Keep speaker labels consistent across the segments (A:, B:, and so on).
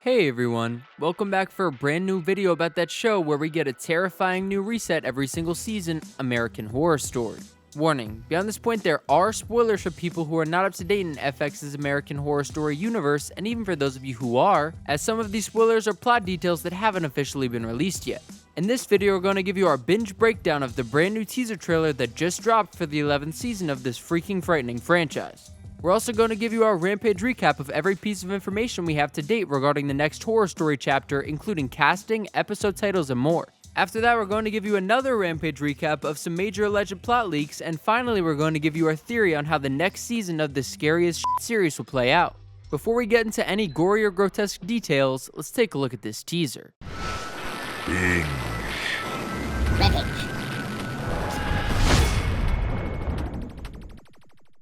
A: Hey everyone, welcome back for a brand new video about that show where we get a terrifying new reset every single season, American Horror Story. Warning, beyond this point there are spoilers for people who are not up to date in FX's American Horror Story universe, and even for those of you who are, as some of these spoilers are plot details that haven't officially been released yet. In this video we're going to give you our binge breakdown of the brand new teaser trailer that just dropped for the 11th season of this freaking frightening franchise. We're also going to give you our Rampage recap of every piece of information we have to date regarding the next Horror Story chapter, including casting, episode titles, and more. After that, we're going to give you another Rampage recap of some major alleged plot leaks, and finally we're going to give you our theory on how the next season of this scariest series will play out. Before we get into any gory or grotesque details, let's take a look at this teaser.
B: Binge. Rampage.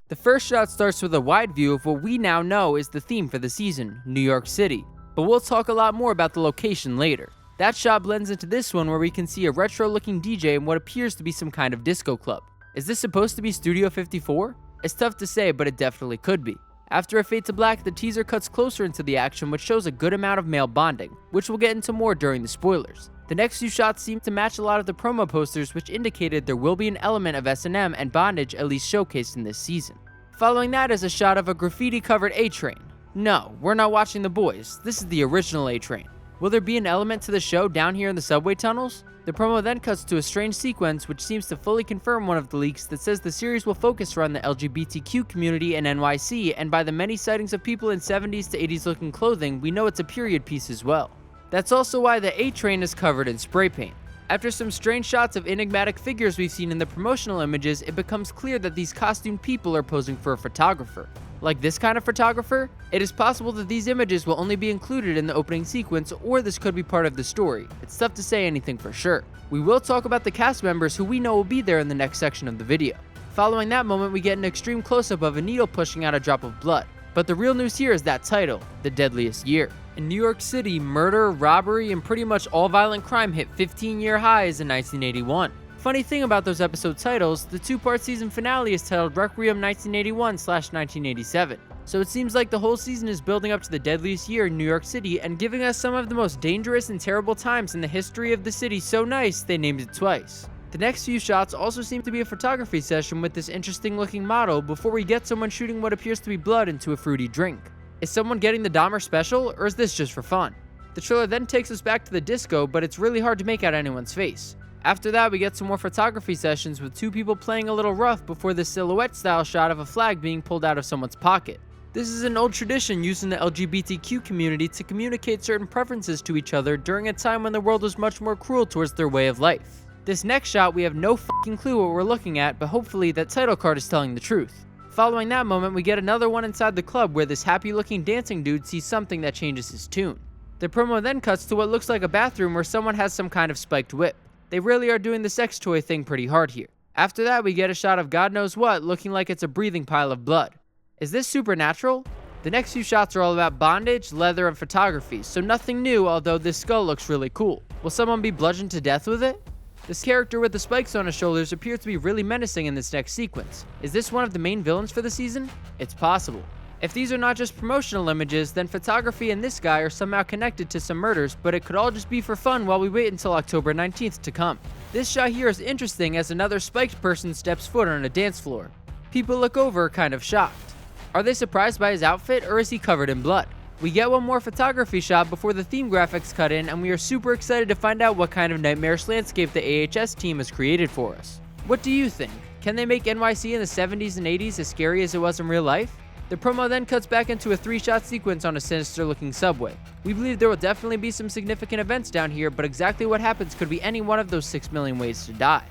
A: The first shot starts with a wide view of what we now know is the theme for the season, New York City, but we'll talk a lot more about the location later. That shot blends into this one where we can see a retro-looking DJ in what appears to be some kind of disco club. Is this supposed to be Studio 54? It's tough to say, but it definitely could be. After a fade to black, the teaser cuts closer into the action, which shows a good amount of male bonding, which we'll get into more during the spoilers. The next few shots seem to match a lot of the promo posters, which indicated there will be an element of S&M and bondage at least showcased in this season. Following that is a shot of a graffiti-covered A-Train. No, we're not watching The Boys, this is the original A-Train. Will there be an element to the show down here in the subway tunnels? The promo then cuts to a strange sequence which seems to fully confirm one of the leaks that says the series will focus around the LGBTQ community in NYC, and by the many sightings of people in 70s to 80s looking clothing, we know it's a period piece as well. That's also why the A-Train is covered in spray paint. After some strange shots of enigmatic figures we've seen in the promotional images, it becomes clear that these costumed people are posing for a photographer. Like this kind of photographer? It is possible that these images will only be included in the opening sequence, or this could be part of the story. It's tough to say anything for sure. We will talk about the cast members who we know will be there in the next section of the video. Following that moment, we get an extreme close-up of a needle pushing out a drop of blood. But the real news here is that title, The Deadliest Year. In New York City, murder, robbery, and pretty much all violent crime hit 15-year highs in 1981. Funny thing about those episode titles, the two-part season finale is titled Requiem 1981/1987. So it seems like the whole season is building up to the deadliest year in New York City and giving us some of the most dangerous and terrible times in the history of the city so nice they named it twice. The next few shots also seem to be a photography session with this interesting looking model before we get someone shooting what appears to be blood into a fruity drink. Is someone getting the Dahmer special, or is this just for fun? The trailer then takes us back to the disco, but it's really hard to make out anyone's face. After that, we get some more photography sessions with two people playing a little rough before the silhouette style shot of a flag being pulled out of someone's pocket. This is an old tradition used in the LGBTQ community to communicate certain preferences to each other during a time when the world was much more cruel towards their way of life. This next shot, we have no fucking clue what we're looking at, but hopefully that title card is telling the truth. Following that moment, we get another one inside the club where this happy-looking dancing dude sees something that changes his tune. The promo then cuts to what looks like a bathroom where someone has some kind of spiked whip. They really are doing the sex toy thing pretty hard here. After that, we get a shot of God knows what looking like it's a breathing pile of blood. Is this supernatural? The next few shots are all about bondage, leather, and photography, so nothing new, although this skull looks really cool. Will someone be bludgeoned to death with it? This character with the spikes on his shoulders appears to be really menacing in this next sequence. Is this one of the main villains for the season? It's possible. If these are not just promotional images, then photography and this guy are somehow connected to some murders, but it could all just be for fun while we wait until October 19th to come. This shot here is interesting as another spiked person steps foot on a dance floor. People look over kind of shocked. Are they surprised by his outfit, or is he covered in blood? We get one more photography shot before the theme graphics cut in, and we are super excited to find out what kind of nightmarish landscape the AHS team has created for us. What do you think? Can they make NYC in the 70s and 80s as scary as it was in real life? The promo then cuts back into a 3-shot sequence on a sinister looking subway. We believe there will definitely be some significant events down here, but exactly what happens could be any one of those 6 million ways to die.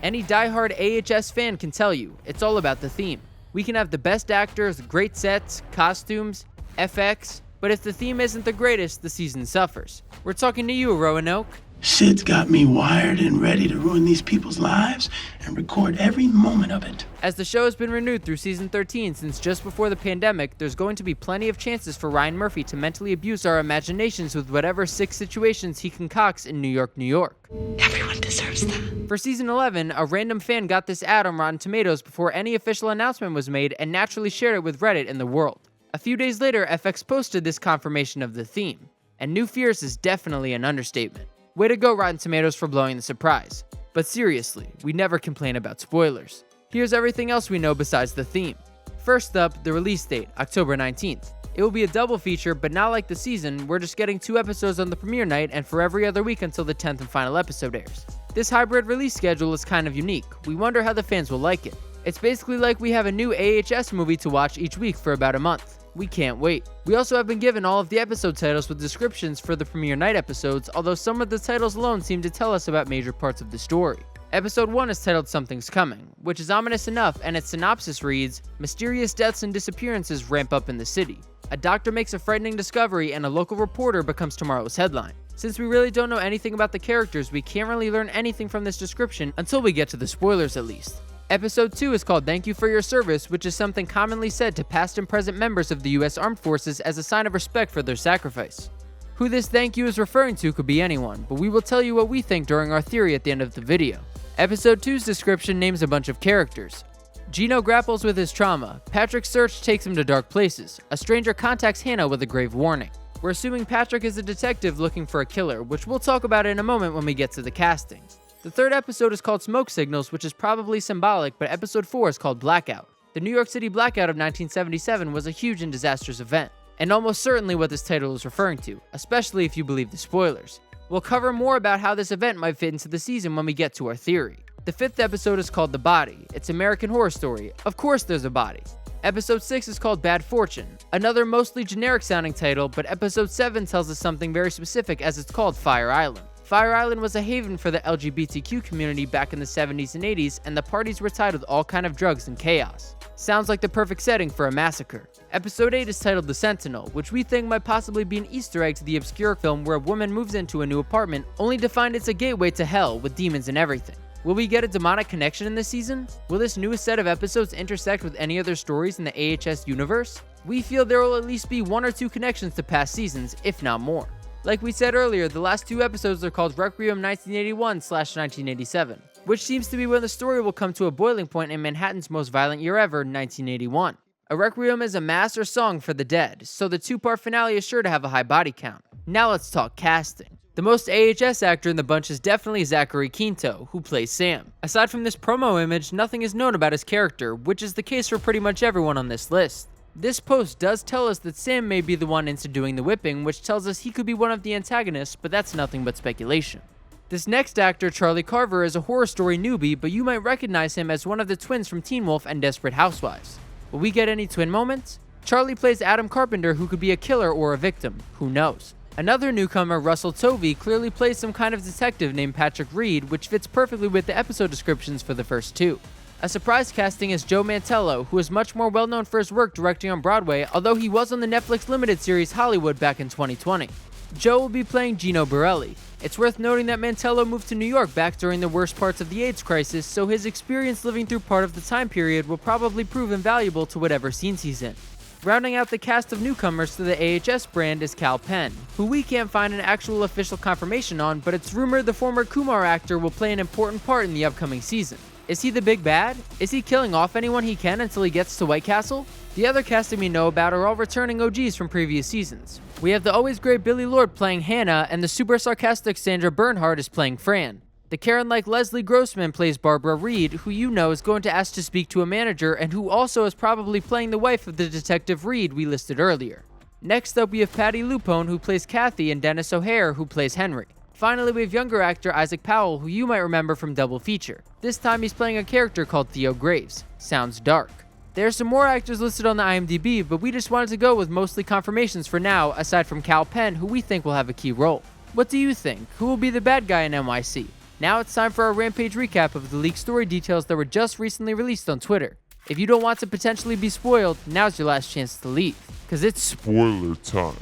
A: Any diehard AHS fan can tell you, it's all about the theme. We can have the best actors, great sets, costumes, FX, but if the theme isn't the greatest, the season suffers. We're talking to you, Roanoke.
B: Shit's got me wired and ready to ruin these people's lives and record every moment of it.
A: As the show has been renewed through season 13 since just before the pandemic, there's going to be plenty of chances for Ryan Murphy to mentally abuse our imaginations with whatever sick situations he concocts in New York, New York.
C: Everyone deserves that.
A: For season 11, a random fan got this ad on Rotten Tomatoes before any official announcement was made and naturally shared it with Reddit and the world. A few days later, FX posted this confirmation of the theme. And new fierce is definitely an understatement. Way to go, Rotten Tomatoes, for blowing the surprise. But seriously, we never complain about spoilers. Here's everything else we know besides the theme. First up, the release date, October 19th. It will be a double feature, but not like the season, we're just getting 2 episodes on the premiere night and for every other week until the 10th and final episode airs. This hybrid release schedule is kind of unique. We wonder how the fans will like it. It's basically like we have a new AHS movie to watch each week for about a month. We can't wait. We also have been given all of the episode titles with descriptions for the premiere night episodes, although some of the titles alone seem to tell us about major parts of the story. Episode 1 is titled Something's Coming, which is ominous enough, and its synopsis reads, mysterious deaths and disappearances ramp up in the city. A doctor makes a frightening discovery and a local reporter becomes tomorrow's headline. Since we really don't know anything about the characters, we can't really learn anything from this description until we get to the spoilers at least. Episode 2 is called Thank You for Your Service, which is something commonly said to past and present members of the US Armed Forces as a sign of respect for their sacrifice. Who this thank you is referring to could be anyone, but we will tell you what we think during our theory at the end of the video. Episode 2's description names a bunch of characters. Gino grapples with his trauma, Patrick's search takes him to dark places, a stranger contacts Hannah with a grave warning. We're assuming Patrick is a detective looking for a killer, which we'll talk about in a moment when we get to the casting. The third episode is called Smoke Signals, which is probably symbolic, but episode 4 is called Blackout. The New York City blackout of 1977 was a huge and disastrous event, and almost certainly what this title is referring to, especially if you believe the spoilers. We'll cover more about how this event might fit into the season when we get to our theory. The 5th episode is called The Body. It's American Horror Story. Of course there's a body. Episode 6 is called Bad Fortune, another mostly generic sounding title, but episode 7 tells us something very specific as it's called Fire Island. Fire Island was a haven for the LGBTQ community back in the 70s and 80s, and the parties were tied with all kind of drugs and chaos. Sounds like the perfect setting for a massacre. Episode 8 is titled The Sentinel, which we think might possibly be an Easter egg to the obscure film where a woman moves into a new apartment only to find it's a gateway to hell with demons and everything. Will we get a demonic connection in this season? Will this newest set of episodes intersect with any other stories in the AHS universe? We feel there will at least be 1 or 2 connections to past seasons, if not more. Like we said earlier, the last 2 episodes are called Requiem 1981/1987, which seems to be when the story will come to a boiling point in Manhattan's most violent year ever, 1981. A requiem is a mass or song for the dead, so the 2-part finale is sure to have a high body count. Now let's talk casting. The most AHS actor in the bunch is definitely Zachary Quinto, who plays Sam. Aside from this promo image, nothing is known about his character, which is the case for pretty much everyone on this list. This post does tell us that Sam may be the one into doing the whipping, which tells us he could be one of the antagonists, but that's nothing but speculation. This next actor, Charlie Carver, is a horror story newbie, but you might recognize him as one of the twins from Teen Wolf and Desperate Housewives. Will we get any twin moments? Charlie plays Adam Carpenter, who could be a killer or a victim, who knows. Another newcomer, Russell Tovey, clearly plays some kind of detective named Patrick Reed, which fits perfectly with the episode descriptions for the first 2. A surprise casting is Joe Mantello, who is much more well known for his work directing on Broadway, although he was on the Netflix limited series Hollywood back in 2020. Joe will be playing Gino Borelli. It's worth noting that Mantello moved to New York back during the worst parts of the AIDS crisis, so his experience living through part of the time period will probably prove invaluable to whatever scenes he's in. Rounding out the cast of newcomers to the AHS brand is Cal Penn, who we can't find an actual official confirmation on, but it's rumored the former Kumar actor will play an important part in the upcoming season. Is he the big bad? Is he killing off anyone he can until he gets to White Castle? The other casting we know about are all returning OGs from previous seasons. We have the always great Billy Lord playing Hannah, and the super sarcastic Sandra Bernhard is playing Fran. The Karen-like Leslie Grossman plays Barbara Reed, who you know is going to ask to speak to a manager and who also is probably playing the wife of the detective Reed we listed earlier. Next up we have Patty Lupone, who plays Kathy, and Dennis O'Hare, who plays Henry. Finally, we have younger actor Isaac Powell, who you might remember from Double Feature. This time he's playing a character called Theo Graves. Sounds dark. There are some more actors listed on the IMDb, but we just wanted to go with mostly confirmations for now, aside from Cal Penn, who we think will have a key role. What do you think? Who will be the bad guy in NYC? Now it's time for our Rampage recap of the leaked story details that were just recently released on Twitter. If you don't want to potentially be spoiled, now's your last chance to leave, cause it's spoiler time.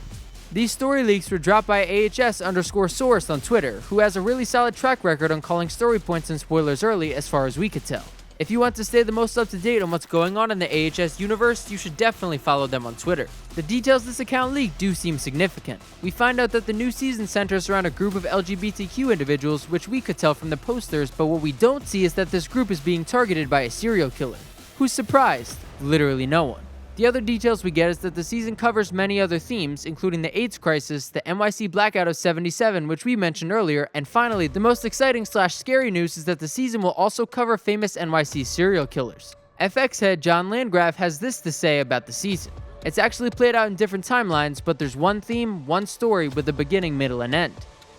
A: These story leaks were dropped by AHS_source on Twitter, who has a really solid track record on calling story points and spoilers early as far as we could tell. If you want to stay the most up to date on what's going on in the AHS universe, you should definitely follow them on Twitter. The details this account leaked do seem significant. We find out that the new season centers around a group of LGBTQ individuals, which we could tell from the posters, but what we don't see is that this group is being targeted by a serial killer. Who's surprised? Literally no one. The other details we get is that the season covers many other themes, including the AIDS crisis, the NYC blackout of '77, which we mentioned earlier, and finally, the most exciting / scary news is that the season will also cover famous NYC serial killers. FX head John Landgraf has this to say about the season. It's actually played out in different timelines, but there's one theme, one story with a beginning, middle, and end.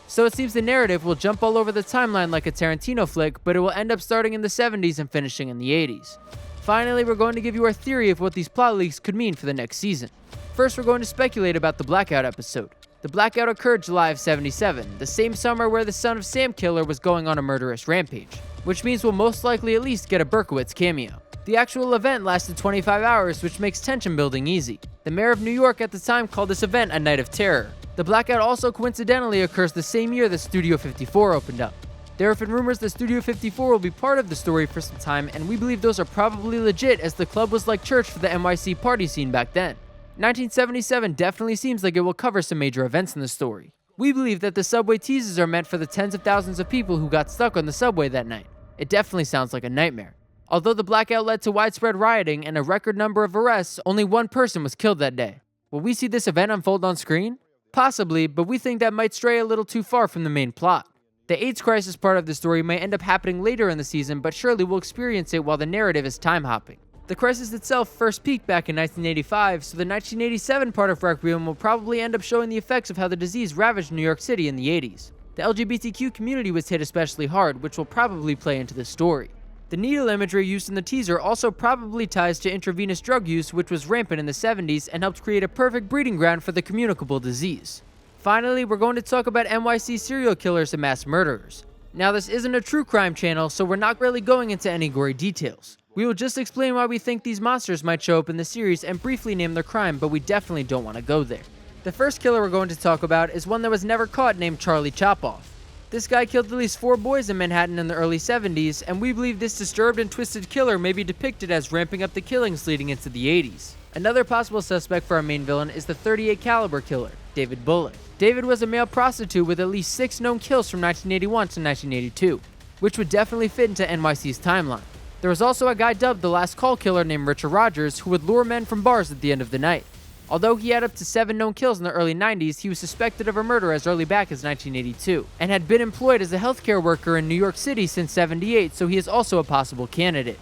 A: So it seems the narrative will jump all over the timeline like a Tarantino flick, but it will end up starting in the 70s and finishing in the 80s. Finally, we're going to give you our theory of what these plot leaks could mean for the next season. First, we're going to speculate about the Blackout episode. The Blackout occurred July of '77, the same summer where the Son of Sam killer was going on a murderous rampage, which means we'll most likely at least get a Berkowitz cameo. The actual event lasted 25 hours, which makes tension building easy. The mayor of New York at the time called this event a night of terror. The Blackout also coincidentally occurs the same year that Studio 54 opened up. There have been rumors that Studio 54 will be part of the story for some time, and we believe those are probably legit as the club was like church for the NYC party scene back then. 1977 definitely seems like it will cover some major events in the story. We believe that the subway teasers are meant for the tens of thousands of people who got stuck on the subway that night. It definitely sounds like a nightmare. Although the blackout led to widespread rioting and a record number of arrests, only one person was killed that day. Will we see this event unfold on screen? Possibly, but we think that might stray a little too far from the main plot. The AIDS crisis part of the story may end up happening later in the season, but surely we'll experience it while the narrative is time hopping. The crisis itself first peaked back in 1985, so the 1987 part of Requiem will probably end up showing the effects of how the disease ravaged New York City in the 80s. The LGBTQ community was hit especially hard, which will probably play into the story. The needle imagery used in the teaser also probably ties to intravenous drug use, which was rampant in the 70s and helped create a perfect breeding ground for the communicable disease. Finally, we're going to talk about NYC serial killers and mass murderers. Now, this isn't a true crime channel, so we're not really going into any gory details. We will just explain why we think these monsters might show up in the series and briefly name their crime, but we definitely don't want to go there. The first killer we're going to talk about is one that was never caught, named Charlie Chopoff. This guy killed at least 4 boys in Manhattan in the early 70s, and we believe this disturbed and twisted killer may be depicted as ramping up the killings leading into the 80s. Another possible suspect for our main villain is the .38 caliber killer, David Bullock. David was a male prostitute with at least 6 known kills from 1981 to 1982, which would definitely fit into NYC's timeline. There was also a guy dubbed the Last Call Killer named Richard Rogers who would lure men from bars at the end of the night. Although he had up to 7 known kills in the early 90s, he was suspected of a murder as early back as 1982, and had been employed as a healthcare worker in New York City since '78, so he is also a possible candidate.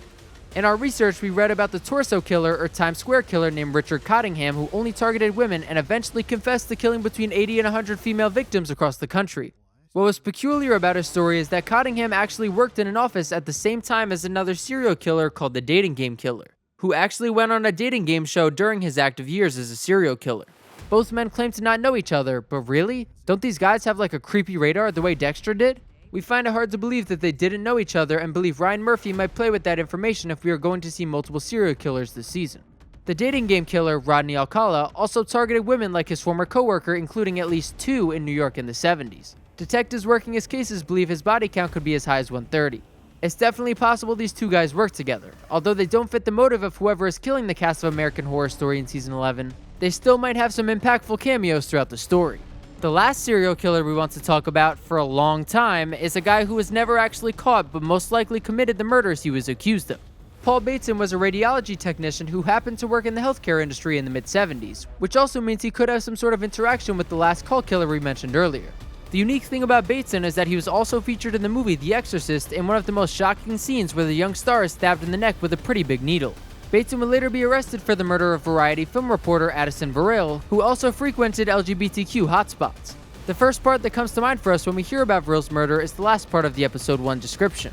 A: In our research, we read about the torso killer or Times Square killer named Richard Cottingham, who only targeted women and eventually confessed to killing between 80 and 100 female victims across the country. What was peculiar about his story is that Cottingham actually worked in an office at the same time as another serial killer called the Dating Game Killer, who actually went on a dating game show during his active years as a serial killer. Both men claim to not know each other, but really? Don't these guys have like a creepy radar the way Dexter did? We find it hard to believe that they didn't know each other and believe Ryan Murphy might play with that information if we are going to see multiple serial killers this season. The dating game killer, Rodney Alcala, also targeted women like his former coworker, including at least 2 in New York in the 70s. Detectives working his cases believe his body count could be as high as 130. It's definitely possible these 2 guys work together. Although they don't fit the motive of whoever is killing the cast of American Horror Story in season 11, they still might have some impactful cameos throughout the story. The last serial killer we want to talk about for a long time is a guy who was never actually caught but most likely committed the murders he was accused of. Paul Bateson was a radiology technician who happened to work in the healthcare industry in the mid-70s, which also means he could have some sort of interaction with the last call killer we mentioned earlier. The unique thing about Bateson is that he was also featured in the movie The Exorcist in one of the most shocking scenes where the young star is stabbed in the neck with a pretty big needle. Bateson would later be arrested for the murder of Variety film reporter Addison Verrill, who also frequented LGBTQ hotspots. The first part that comes to mind for us when we hear about Verrill's murder is the last part of the episode 1 description.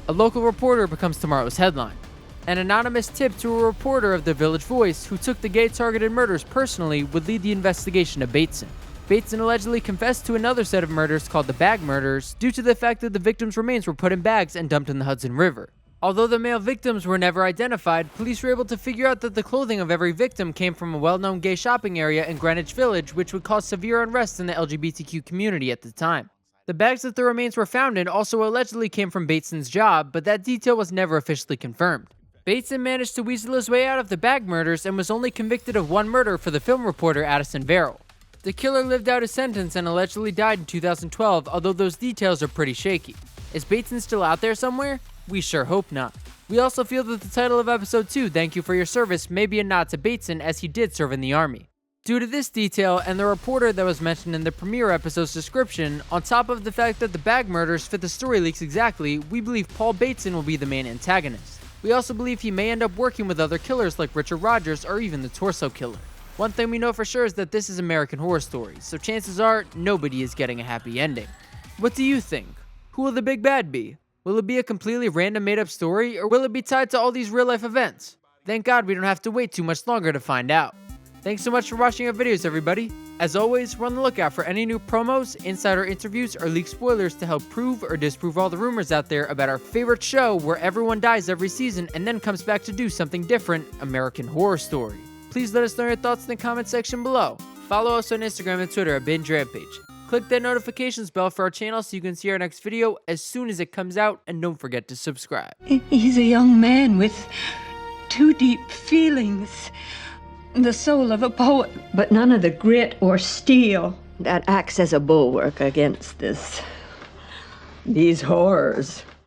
A: A local reporter becomes tomorrow's headline. An anonymous tip to a reporter of the Village Voice who took the gay-targeted murders personally would lead the investigation of Bateson. Bateson allegedly confessed to another set of murders called the Bag Murders due to the fact that the victims' remains were put in bags and dumped in the Hudson River. Although the male victims were never identified, police were able to figure out that the clothing of every victim came from a well-known gay shopping area in Greenwich Village, which would cause severe unrest in the LGBTQ community at the time. The bags that the remains were found in also allegedly came from Bateson's job, but that detail was never officially confirmed. Bateson managed to weasel his way out of the Bag Murders and was only convicted of 1 murder for the film reporter Addison Verrill. The killer lived out his sentence and allegedly died in 2012, although those details are pretty shaky. Is Bateson still out there somewhere? We sure hope not. We also feel that the title of episode 2, Thank You for Your Service, may be a nod to Bateson as he did serve in the army. Due to this detail and the reporter that was mentioned in the premiere episode's description, on top of the fact that the bag murders fit the story leaks exactly, we believe Paul Bateson will be the main antagonist. We also believe he may end up working with other killers like Richard Rogers or even the Torso Killer. One thing we know for sure is that this is American Horror Story, so chances are nobody is getting a happy ending. What do you think? Who will the big bad be? Will it be a completely random made-up story, or will it be tied to all these real-life events? Thank God we don't have to wait too much longer to find out. Thanks so much for watching our videos, everybody. As always, we're on the lookout for any new promos, insider interviews, or leaked spoilers to help prove or disprove all the rumors out there about our favorite show where everyone dies every season and then comes back to do something different, American Horror Story. Please let us know your thoughts in the comment section below. Follow us on Instagram and Twitter at BINGE Rampage. Click that notifications bell for our channel so you can see our next video as soon as it comes out, and don't forget to subscribe.
D: He's a young man with two deep feelings. The soul of a poet, but none of the grit or steel that acts as a bulwark against these horrors.